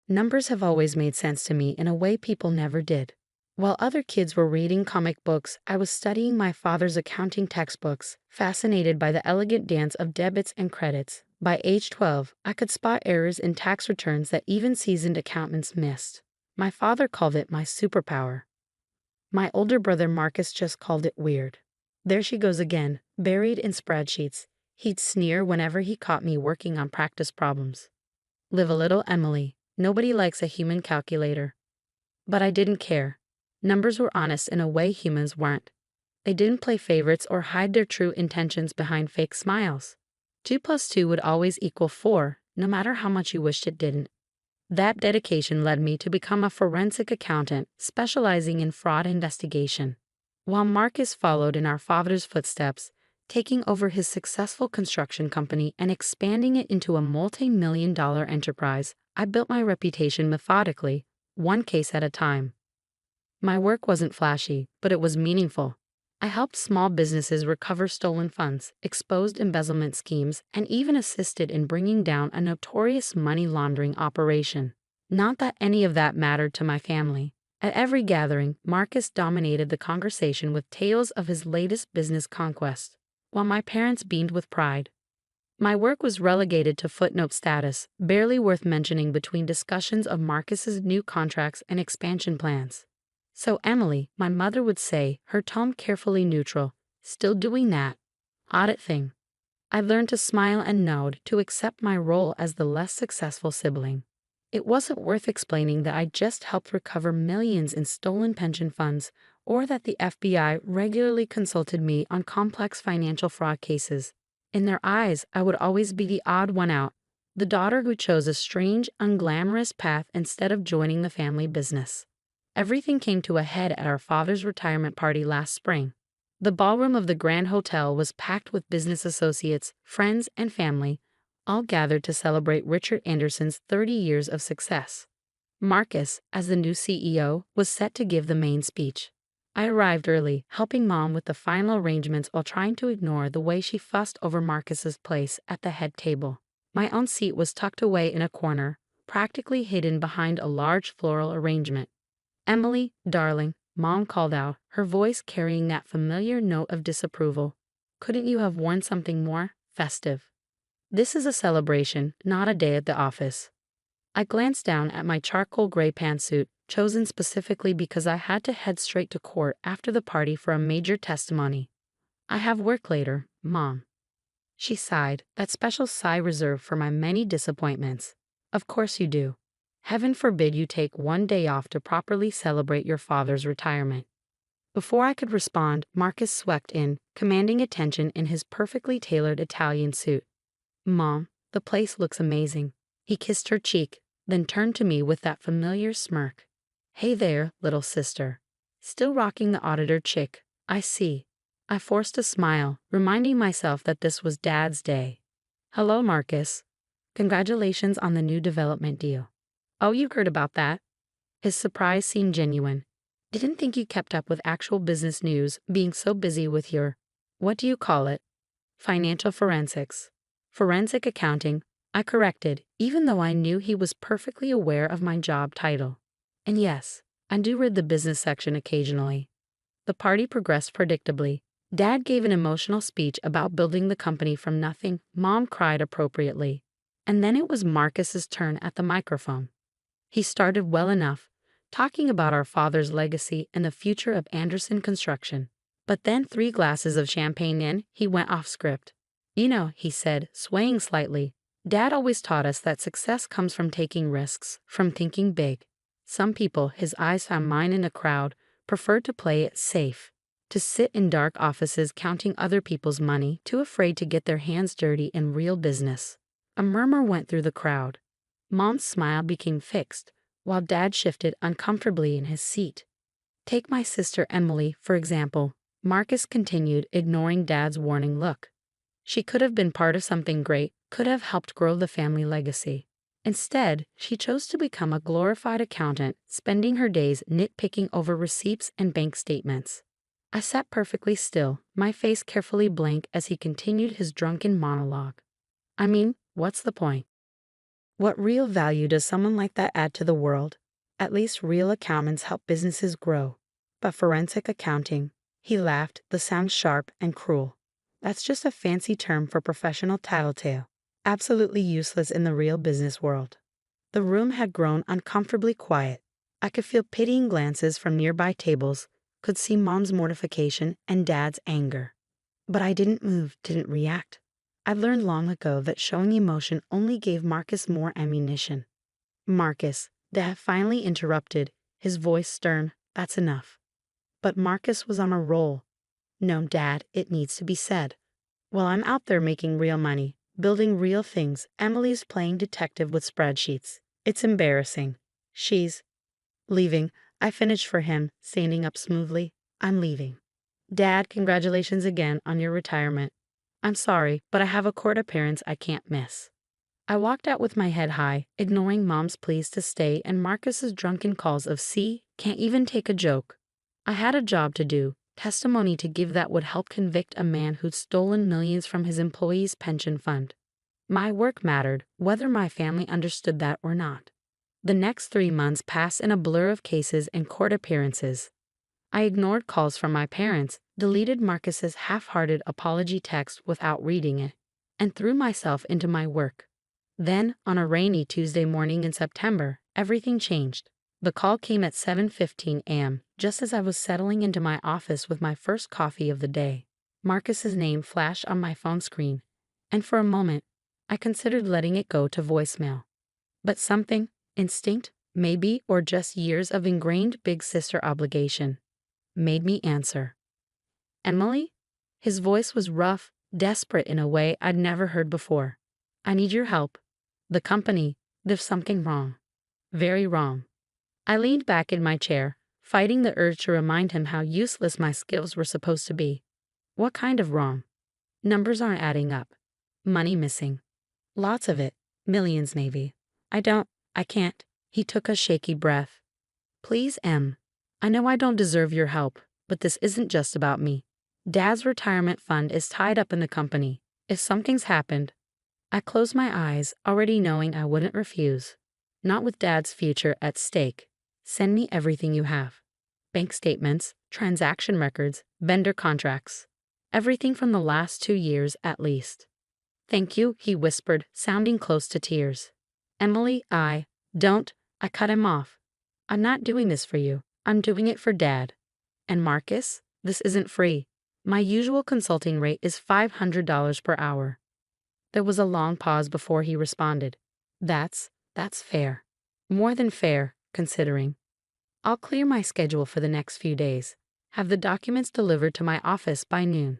Numbers have always made sense to me in a way people never did. While other kids were reading comic books, I was studying my father's accounting textbooks, fascinated by the elegant dance of debits and credits. By age 12, I could spot errors in tax returns that even seasoned accountants missed. My father called it my superpower. My older brother Marcus just called it weird. There she goes again, buried in spreadsheets. He'd sneer whenever he caught me working on practice problems. Live a little, Emily. Nobody likes a human calculator. But I didn't care. Numbers were honest in a way humans weren't. They didn't play favorites or hide their true intentions behind fake smiles. 2 plus 2 would always equal 4, no matter how much you wished it didn't. That dedication led me to become a forensic accountant, specializing in fraud investigation. While Marcus followed in our father's footsteps, taking over his successful construction company and expanding it into a multi-million-dollar enterprise, I built my reputation methodically, one case at a time. My work wasn't flashy, but it was meaningful. I helped small businesses recover stolen funds, exposed embezzlement schemes, and even assisted in bringing down a notorious money laundering operation. Not that any of that mattered to my family. At every gathering, Marcus dominated the conversation with tales of his latest business conquest, while my parents beamed with pride. My work was relegated to footnote status, barely worth mentioning between discussions of Marcus's new contracts and expansion plans. So Emily, my mother would say, her tone carefully neutral, still doing that audit thing. I learned to smile and nod, to accept my role as the less successful sibling. It wasn't worth explaining that I just helped recover millions in stolen pension funds, or that the FBI regularly consulted me on complex financial fraud cases. In their eyes, I would always be the odd one out, the daughter who chose a strange, unglamorous path instead of joining the family business. Everything came to a head at our father's retirement party last spring. The ballroom of the Grand Hotel was packed with business associates, friends, and family, all gathered to celebrate Richard Anderson's 30 years of success. Marcus, as the new CEO, was set to give the main speech. I arrived early, helping Mom with the final arrangements while trying to ignore the way she fussed over Marcus's place at the head table. My own seat was tucked away in a corner, practically hidden behind a large floral arrangement. "Emily, darling," Mom called out, her voice carrying that familiar note of disapproval. "Couldn't you have worn something more festive? This is a celebration, not a day at the office." I glanced down at my charcoal gray pantsuit, chosen specifically because I had to head straight to court after the party for a major testimony. "I have work later, Mom." She sighed, that special sigh reserved for my many disappointments. "Of course you do. Heaven forbid you take one day off to properly celebrate your father's retirement." Before I could respond, Marcus swept in, commanding attention in his perfectly tailored Italian suit. "Mom, the place looks amazing." He kissed her cheek, then turned to me with that familiar smirk. "Hey there, little sister. Still rocking the auditor chick, I see." I forced a smile, reminding myself that this was Dad's day. "Hello, Marcus. Congratulations on the new development deal." "Oh, you heard about that?" His surprise seemed genuine. "Didn't think you kept up with actual business news, being so busy with your, what do you call it? Financial forensics." "Forensic accounting," I corrected, even though I knew he was perfectly aware of my job title. "And yes, I do read the business section occasionally." The party progressed predictably. Dad gave an emotional speech about building the company from nothing. Mom cried appropriately. And then it was Marcus's turn at the microphone. He started well enough, talking about our father's legacy and the future of Anderson Construction. But then 3 glasses of champagne in, he went off script. "You know," he said, swaying slightly, "Dad always taught us that success comes from taking risks, from thinking big. Some people," his eyes found mine in a crowd, "prefer to play it safe, to sit in dark offices counting other people's money, too afraid to get their hands dirty in real business." A murmur went through the crowd. Mom's smile became fixed, while Dad shifted uncomfortably in his seat. "Take my sister Emily, for example," Marcus continued, ignoring Dad's warning look. "She could have been part of something great, could have helped grow the family legacy. Instead, she chose to become a glorified accountant, spending her days nitpicking over receipts and bank statements." I sat perfectly still, my face carefully blank as he continued his drunken monologue. "I mean, what's the point? What real value does someone like that add to the world? At least real accountants help businesses grow. But forensic accounting, he laughed, the sound sharp and cruel. That's just a fancy term for professional tattletale. Absolutely useless in the real business world. The room had grown uncomfortably quiet. I could feel pitying glances from nearby tables, could see Mom's mortification and Dad's anger. But I didn't move, didn't react. I learned long ago that showing emotion only gave Marcus more ammunition. Marcus, Dad finally interrupted, his voice stern, that's enough. But Marcus was on a roll. No, Dad, it needs to be said. While I'm out there making real money, building real things, Emily's playing detective with spreadsheets. It's embarrassing. She's leaving. I finished for him, standing up smoothly. I'm leaving. Dad, congratulations again on your retirement. I'm sorry, but I have a court appearance I can't miss. I walked out with my head high, ignoring Mom's pleas to stay and Marcus's drunken calls of "see, can't even take a joke." I had a job to do, testimony to give that would help convict a man who'd stolen millions from his employees' pension fund. My work mattered, whether my family understood that or not. The next 3 months passed in a blur of cases and court appearances. I ignored calls from my parents, deleted Marcus's half-hearted apology text without reading it, and threw myself into my work. Then, on a rainy Tuesday morning in September, everything changed. The call came at 7:15 a.m., just as I was settling into my office with my first coffee of the day. Marcus's name flashed on my phone screen, and for a moment, I considered letting it go to voicemail. But something, instinct, maybe, or just years of ingrained big sister obligation, made me answer. Emily? His voice was rough, desperate in a way I'd never heard before. I need your help. The company, there's something wrong. Very wrong. I leaned back in my chair, fighting the urge to remind him how useless my skills were supposed to be. What kind of wrong? Numbers aren't adding up. Money missing. Lots of it. Millions maybe. I can't. He took a shaky breath. Please, Em. I know I don't deserve your help, but this isn't just about me. Dad's retirement fund is tied up in the company. If something's happened, I closed my eyes, already knowing I wouldn't refuse. Not with Dad's future at stake. Send me everything you have. Bank statements, transaction records, vendor contracts. Everything from the last 2 years at least. Thank you, he whispered, sounding close to tears. Emily, I cut him off. I'm not doing this for you. I'm doing it for Dad. And Marcus, this isn't free. My usual consulting rate is $500 per hour. There was a long pause before he responded. That's fair. More than fair, considering. I'll clear my schedule for the next few days. Have the documents delivered to my office by noon.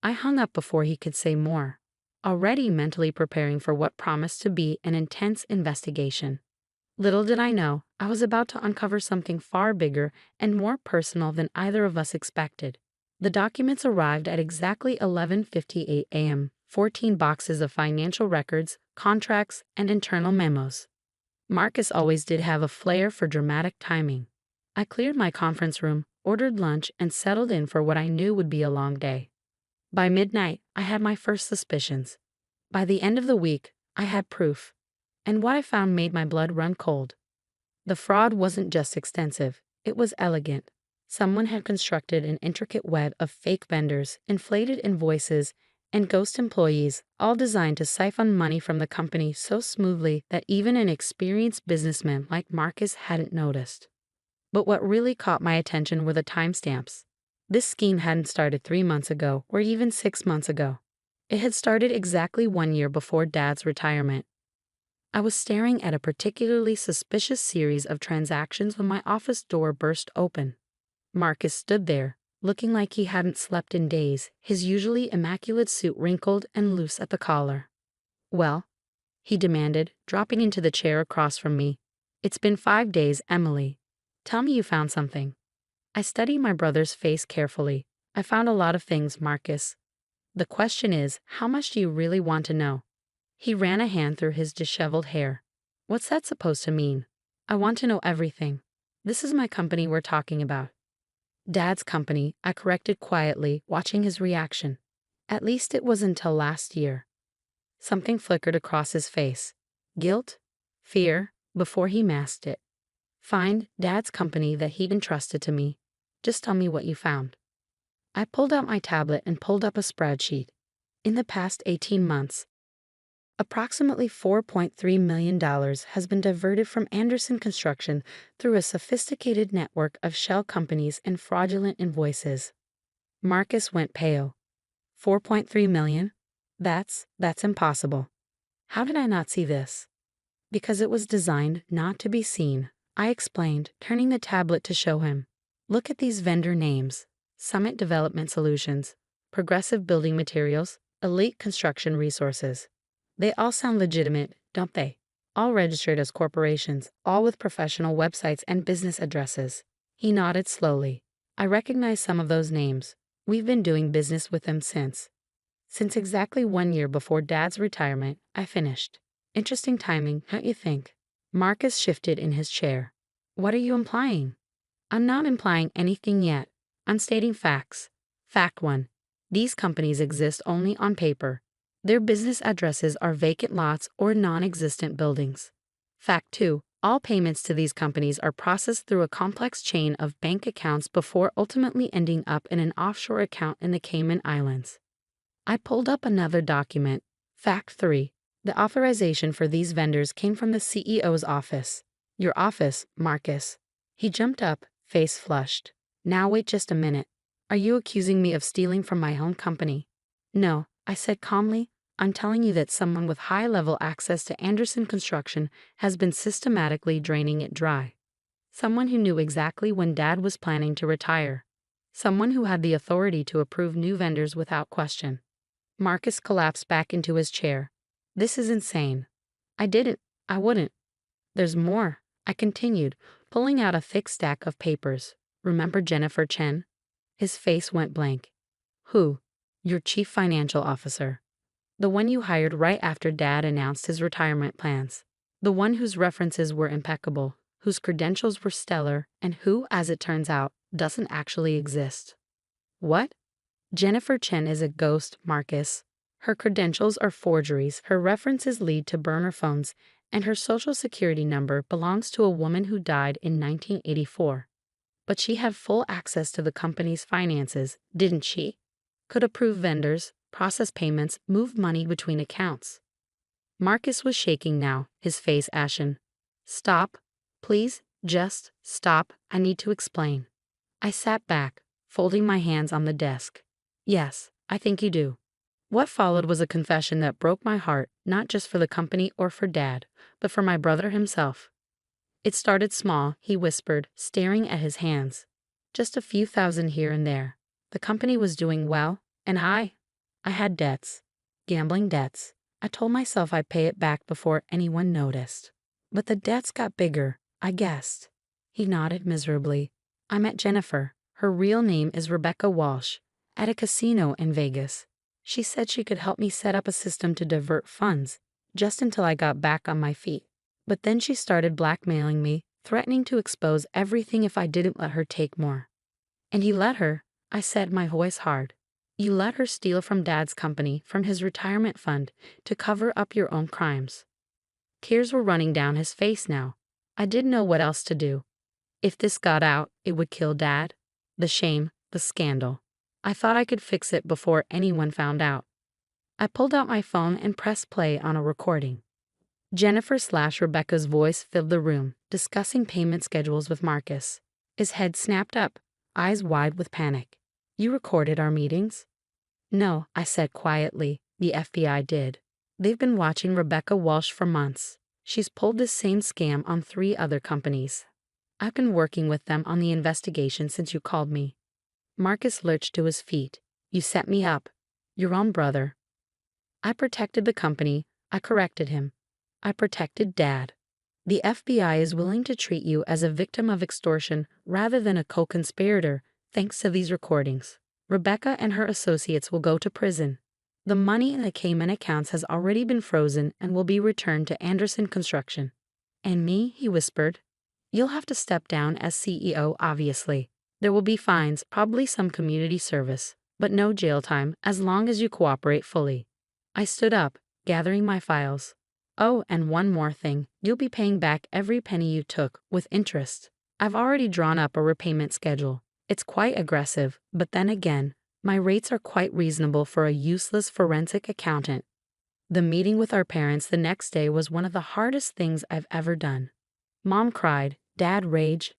I hung up before he could say more, already mentally preparing for what promised to be an intense investigation. Little did I know, I was about to uncover something far bigger and more personal than either of us expected. The documents arrived at exactly 11:58 a.m., 14 boxes of financial records, contracts, and internal memos. Marcus always did have a flair for dramatic timing. I cleared my conference room, ordered lunch, and settled in for what I knew would be a long day. By midnight, I had my first suspicions. By the end of the week, I had proof. And what I found made my blood run cold. The fraud wasn't just extensive, it was elegant. Someone had constructed an intricate web of fake vendors, inflated invoices, and ghost employees, all designed to siphon money from the company so smoothly that even an experienced businessman like Marcus hadn't noticed. But what really caught my attention were the timestamps. This scheme hadn't started 3 months ago or even 6 months ago. It had started exactly 1 year before Dad's retirement. I was staring at a particularly suspicious series of transactions when my office door burst open. Marcus stood there, looking like he hadn't slept in days, his usually immaculate suit wrinkled and loose at the collar. Well? He demanded, dropping into the chair across from me. It's been 5 days, Emily. Tell me you found something. I studied my brother's face carefully. I found a lot of things, Marcus. The question is, how much do you really want to know? He ran a hand through his disheveled hair. What's that supposed to mean? I want to know everything. This is my company we're talking about. Dad's company, I corrected quietly, watching his reaction. At least it was until last year. Something flickered across his face. Guilt? Fear, before he masked it. Find Dad's company that he'd entrusted to me. Just tell me what you found. I pulled out my tablet and pulled up a spreadsheet. In the past 18 months, approximately $4.3 million has been diverted from Anderson Construction through a sophisticated network of shell companies and fraudulent invoices. Marcus went pale. 4.3 million? That's impossible. How did I not see this? Because it was designed not to be seen, I explained, turning the tablet to show him. Look at these vendor names: Summit Development Solutions, Progressive Building Materials, Elite Construction Resources. They all sound legitimate, don't they? All registered as corporations, all with professional websites and business addresses. He nodded slowly. I recognize some of those names. We've been doing business with them since exactly 1 year before Dad's retirement. I finished. Interesting timing, don't you think? Marcus shifted in his chair. What are you implying? I'm not implying anything yet. I'm stating facts. Fact 1. These companies exist only on paper. Their business addresses are vacant lots or non-existent buildings. Fact 2. All payments to these companies are processed through a complex chain of bank accounts before ultimately ending up in an offshore account in the Cayman Islands. I pulled up another document. Fact 3. The authorization for these vendors came from the CEO's office. Your office, Marcus. He jumped up, face flushed. Now wait just a minute. Are you accusing me of stealing from my own company? No, I said calmly. I'm telling you that someone with high-level access to Anderson Construction has been systematically draining it dry. Someone who knew exactly when Dad was planning to retire. Someone who had the authority to approve new vendors without question. Marcus collapsed back into his chair. This is insane. I wouldn't. There's more, I continued, pulling out a thick stack of papers. Remember Jennifer Chen? His face went blank. Who? Your chief financial officer. The one you hired right after Dad announced his retirement plans. The one whose references were impeccable, whose credentials were stellar, and who, as it turns out, doesn't actually exist. What? Jennifer Chen is a ghost, Marcus. Her credentials are forgeries, her references lead to burner phones, and her social security number belongs to a woman who died in 1984. But she had full access to the company's finances, didn't she? Could approve vendors, process payments, move money between accounts. Marcus was shaking now, his face ashen. Stop. Please, just stop. I need to explain. I sat back, folding my hands on the desk. Yes, I think you do. What followed was a confession that broke my heart, not just for the company or for Dad, but for my brother himself. It started small, he whispered, staring at his hands. Just a few thousand here and there. The company was doing well, and I had debts. Gambling debts. I told myself I'd pay it back before anyone noticed. But the debts got bigger, I guessed. He nodded miserably. I met Jennifer. Her real name is Rebecca Walsh, at a casino in Vegas. She said she could help me set up a system to divert funds, just until I got back on my feet. But then she started blackmailing me, threatening to expose everything if I didn't let her take more. And you let her, I said, my voice hard. You let her steal from Dad's company, from his retirement fund, to cover up your own crimes. Tears were running down his face now. I didn't know what else to do. If this got out, it would kill Dad. The shame, the scandal. I thought I could fix it before anyone found out. I pulled out my phone and pressed play on a recording. Jennifer/Rebecca's voice filled the room, discussing payment schedules with Marcus. His head snapped up, eyes wide with panic. You recorded our meetings? No, I said quietly. The FBI did. They've been watching Rebecca Walsh for months. She's pulled this same scam on 3 other companies. I've been working with them on the investigation since you called me. Marcus lurched to his feet. You set me up. Your own brother. I protected the company. I corrected him. I protected Dad. The FBI is willing to treat you as a victim of extortion rather than a co-conspirator, thanks to these recordings. Rebecca and her associates will go to prison. The money in the Cayman accounts has already been frozen and will be returned to Anderson Construction. And me, he whispered. You'll have to step down as CEO, obviously. There will be fines, probably some community service, but no jail time as long as you cooperate fully. I stood up, gathering my files. Oh, and one more thing, you'll be paying back every penny you took, with interest. I've already drawn up a repayment schedule. It's quite aggressive, but then again, my rates are quite reasonable for a useless forensic accountant. The meeting with our parents the next day was one of the hardest things I've ever done. Mom cried, Dad raged,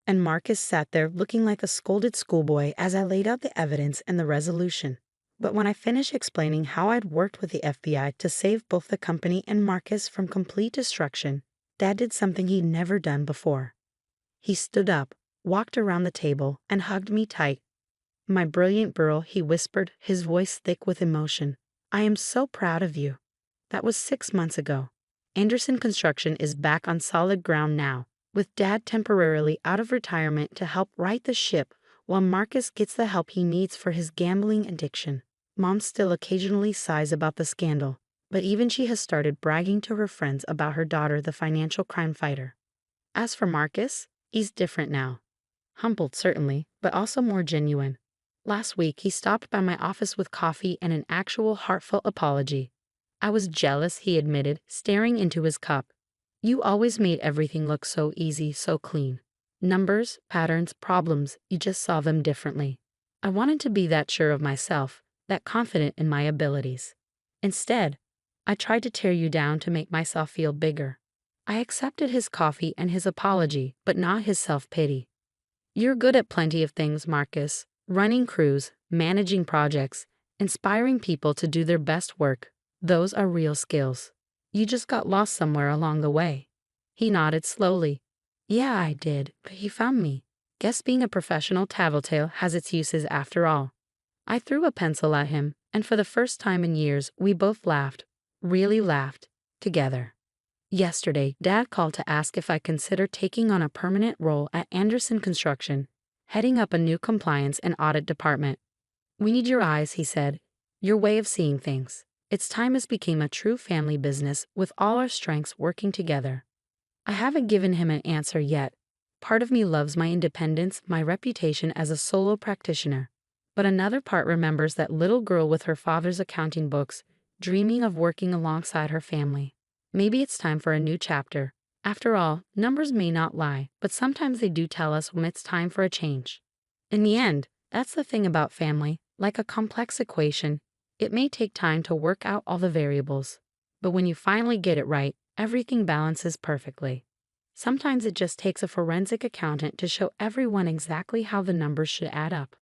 and Marcus sat there looking like a scolded schoolboy as I laid out the evidence and the resolution. But when I finished explaining how I'd worked with the FBI to save both the company and Marcus from complete destruction, Dad did something he'd never done before. He stood up, walked around the table, and hugged me tight. My brilliant girl, he whispered, his voice thick with emotion. I am so proud of you. That was 6 months ago. Anderson Construction is back on solid ground now, with Dad temporarily out of retirement to help right the ship while Marcus gets the help he needs for his gambling addiction. Mom still occasionally sighs about the scandal, but even she has started bragging to her friends about her daughter, the financial crime fighter. As for Marcus, he's different now. Humbled, certainly, but also more genuine. Last week, he stopped by my office with coffee and an actual heartfelt apology. I was jealous, he admitted, staring into his cup. You always made everything look so easy, so clean. Numbers, patterns, problems, you just saw them differently. I wanted to be that sure of myself, that confident in my abilities. Instead, I tried to tear you down to make myself feel bigger. I accepted his coffee and his apology, but not his self-pity. You're good at plenty of things, Marcus. Running crews, managing projects, inspiring people to do their best work. Those are real skills. You just got lost somewhere along the way. He nodded slowly. Yeah, I did, but he found me. Guess being a professional tattletale has its uses after all. I threw a pencil at him, and for the first time in years, we both laughed. Really laughed. Together. Yesterday, Dad called to ask if I consider taking on a permanent role at Anderson Construction, heading up a new compliance and audit department. We need your eyes, he said. Your way of seeing things. It's time this became a true family business with all our strengths working together. I haven't given him an answer yet. Part of me loves my independence, my reputation as a solo practitioner. But another part remembers that little girl with her father's accounting books, dreaming of working alongside her family. Maybe it's time for a new chapter. After all, numbers may not lie, but sometimes they do tell us when it's time for a change. In the end, that's the thing about family, like a complex equation. It may take time to work out all the variables, but when you finally get it right, everything balances perfectly. Sometimes it just takes a forensic accountant to show everyone exactly how the numbers should add up.